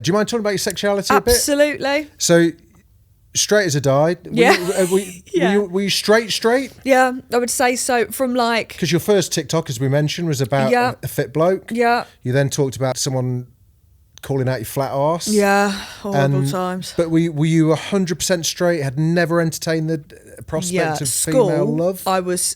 Do you mind talking about your sexuality a bit? Absolutely. So, straight as a die. Yeah. Were you straight? Yeah, I would say so. From like... Because your first TikTok, as we mentioned, was about a fit bloke. Yeah. You then talked about someone calling out your flat arse. Yeah, horrible times. But were you 100% straight, had never entertained the prospect of female love? I was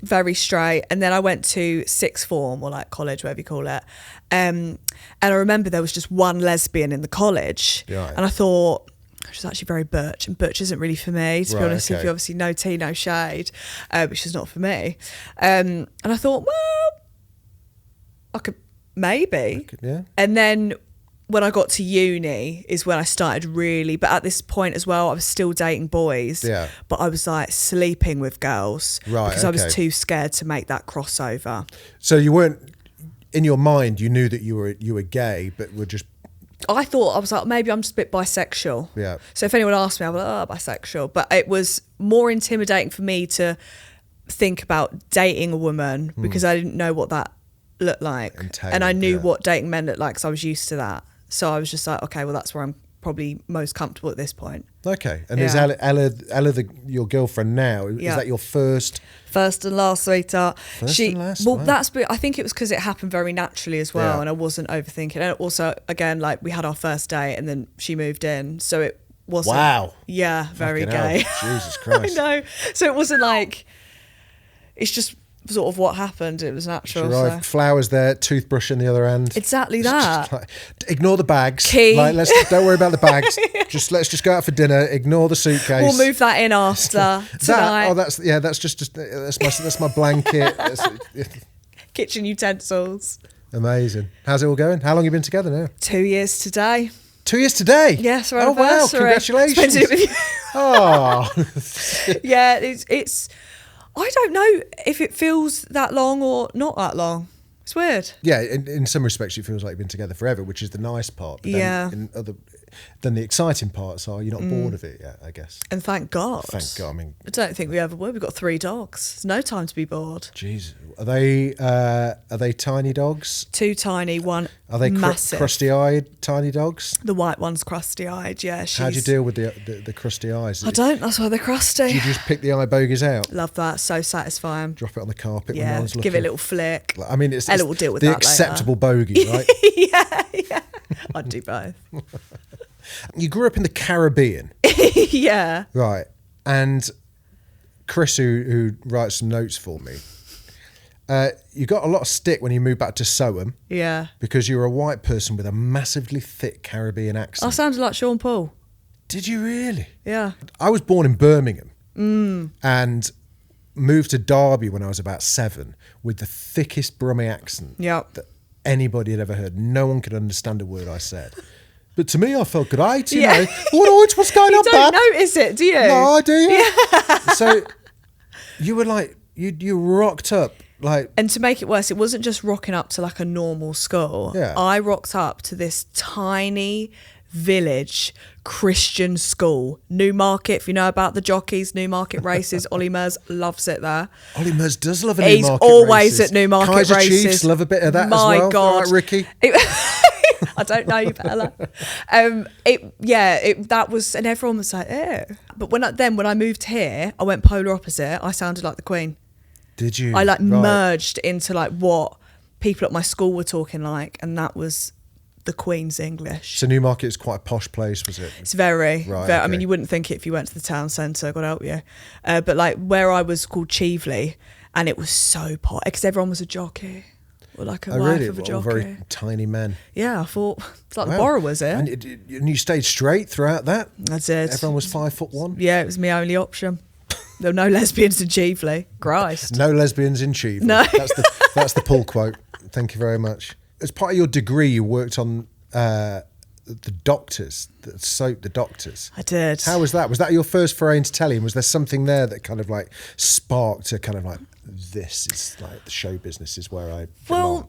very straight, and then I went to sixth form, or like college, whatever you call it, and I remember there was just one lesbian in the college, and I thought, she's actually very butch, and butch isn't really for me, to be honest with you. Obviously no tea, no shade, but she's not for me. And I thought, well, I could maybe. And then when I got to uni is when I started really, but at this point as well, I was still dating boys, but I was like sleeping with girls because I was too scared to make that crossover. So you weren't, in your mind, you knew that you were gay, but were just... I thought, I was like, maybe I'm just a bit bisexual. Yeah. So if anyone asked me, I was like, oh, bisexual. But it was more intimidating for me to think about dating a woman because I didn't know what that looked like. And I knew what dating men looked like because I was used to that. So I was just like, okay, well, that's where I'm probably most comfortable at this point. Okay. And is Ella your girlfriend now? Is that your first and last sweetheart? First and last? Well, wow. I think it was because it happened very naturally as well, and I wasn't overthinking. And also, again, like we had our first date, and then she moved in, so it wasn't. Wow. Yeah, very gay. Jesus Christ. I know. So it wasn't like, it's just sort of what happened. It was natural. So. Flowers there, toothbrush in the other end. Exactly that. Like, ignore the bags. Key. Like, don't worry about the bags. Let's just go out for dinner. Ignore the suitcase. We'll move that in after tonight. That's my blanket. Kitchen utensils. Amazing. How's it all going? How long have you been together now? 2 years today. 2 years today? Yes, our anniversary. Wow, congratulations. Spent it with you. Oh. Yeah, it's I don't know if it feels that long or not that long. It's weird. Yeah, in some respects it feels like you've been together forever, which is the nice part. But then the exciting parts are you're not bored of it yet, I guess. And thank God. Thank God. I mean, I don't think we ever were. We've got 3 dogs. There's no time to be bored. Jeez. Are they tiny dogs? 2 tiny, 1 Are they massive. Crusty-eyed tiny dogs? The white one's crusty-eyed, yeah. How do you deal with the crusty eyes? I don't, that's why they're crusty. Do you just pick the eye bogies out? Love that, so satisfying. Drop it on the carpet when no one's looking? Give it a little flick. I mean, Ella will deal with the that acceptable later. bogey, right? Yeah. I'd do both. You grew up in the Caribbean. Yeah. Right. And Chris, who writes some notes for me, you got a lot of stick when you moved back to Soham. Yeah. Because you were a white person with a massively thick Caribbean accent. I sounded like Sean Paul. Did you really? Yeah. I was born in Birmingham and moved to Derby when I was about 7 with the thickest Brummie accent that anybody had ever heard. No one could understand a word I said. But to me, I felt great, you know. What's going on, You Bab? don't notice it, do you? No, do you? Yeah. So you were like, you rocked up. And to make it worse, it wasn't just rocking up to like a normal school. Yeah. I rocked up to this tiny village Christian school. Newmarket, if you know about the jockeys, Newmarket races. Ollie Mers loves it there. Ollie Mers does love a Newmarket races. He's always at Newmarket Kaiser races. Chiefs love a bit of that My as well. God. All right, Ricky. I don't know you, Bella. That was, and everyone was like, ew. But when I moved here, I went polar opposite. I sounded like the Queen. Did you? I merged into like what people at my school were talking like, and that was the Queen's English. So Newmarket is quite a posh place, was it? It's very. Right. I mean, you wouldn't think it if you went to the town centre. God help you. But like where I was called Cheveley, and it was so posh because everyone was a jockey. Or like a wife of a jockey. Very tiny men. Yeah, I thought it's like the borrowers here. And you stayed straight throughout that? I did. Everyone was 5'1"? Yeah, it was my only option. There were no lesbians in Cheveley. Christ. No lesbians in Cheveley. No. That's the pull quote. Thank you very much. As part of your degree, you worked on the Doctors, the soap The Doctors. I did. How was that? Was that your first foray into telly? And was there something there that kind of like sparked a kind of like, this is like the show business is where I belong?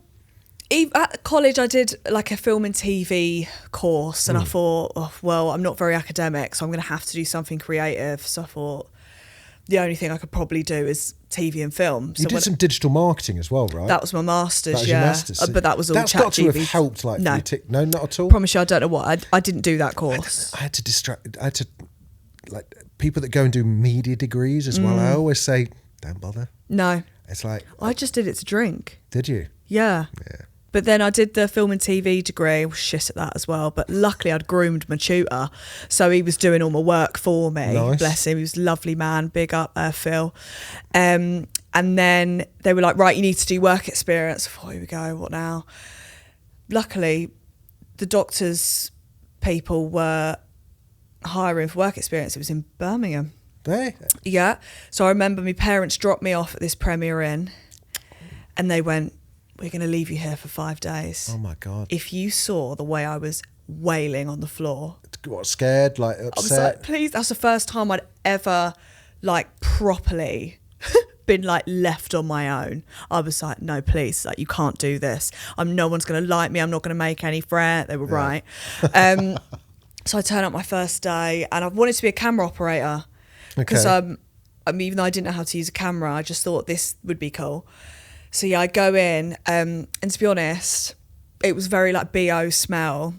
Well, at college I did like a film and TV course, and I thought, I'm not very academic, so I'm going to have to do something creative. So I thought, the only thing I could probably do is TV and film. So you did some digital marketing as well, right? That was my master's, that was your master's. But that was all That's got to have helped, like, no. No, not at all? Promise you, I don't know what. I didn't do that course. I had to, like, people that go and do media degrees as well, I always say, don't bother. No. It's like... I just did it to drink. Did you? Yeah. Yeah. But then I did the film and TV degree. I was shit at that as well. But luckily I'd groomed my tutor. So he was doing all my work for me. Nice. Bless him. He was a lovely man. Big up, Phil. And then they were like, right, you need to do work experience. I thought, here we go. What now? Luckily, the doctors people were hiring for work experience. It was in Birmingham. There? Yeah. So I remember my parents dropped me off at this Premier Inn and they went, we're going to leave you here for 5 days. Oh my God. If you saw the way I was wailing on the floor. What, scared, like upset? I was like, please. That's the first time I'd ever like properly been like left on my own. I was like, no, please, like you can't do this. No one's going to like me. I'm not going to make any friends. They were right. So I turned up my first day and I wanted to be a camera operator because even though I didn't know how to use a camera, I just thought this would be cool. So yeah, I go in, and to be honest, it was very like BO smell.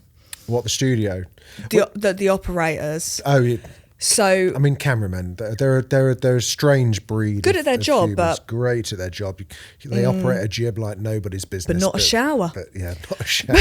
What, the studio? The operators. Oh, yeah. So I mean, cameramen, they're a strange breed. Good at their job, humans, but great at their job. They operate a jib like nobody's business. But not a shower. But yeah, not a shower.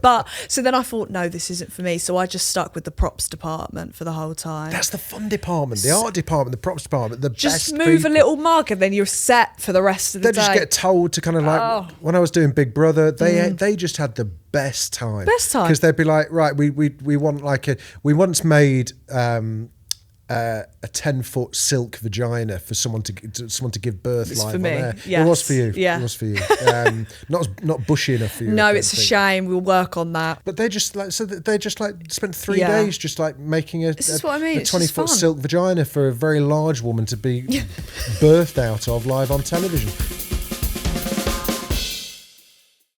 But so then I thought, no, this isn't for me. So I just stuck with the props department for the whole time. That's the fun department, the art department, the props department, the just best move people. a little mug and then you're set for the rest of the They day. just get told to kind of like, when I was doing Big Brother, they just had the best time. Best time. Because they'd be like, right, we want like we once made a 10-foot silk vagina for someone to give birth It's live for on me. air. Yes. It was for you. Yeah. It was for you. Not bushy enough for you. No, it's a shame. We'll work on that. But they just like spent 3 days just like making a This is what I mean. a It's just 20-foot fun. silk vagina for a very large woman to be birthed out of live on television.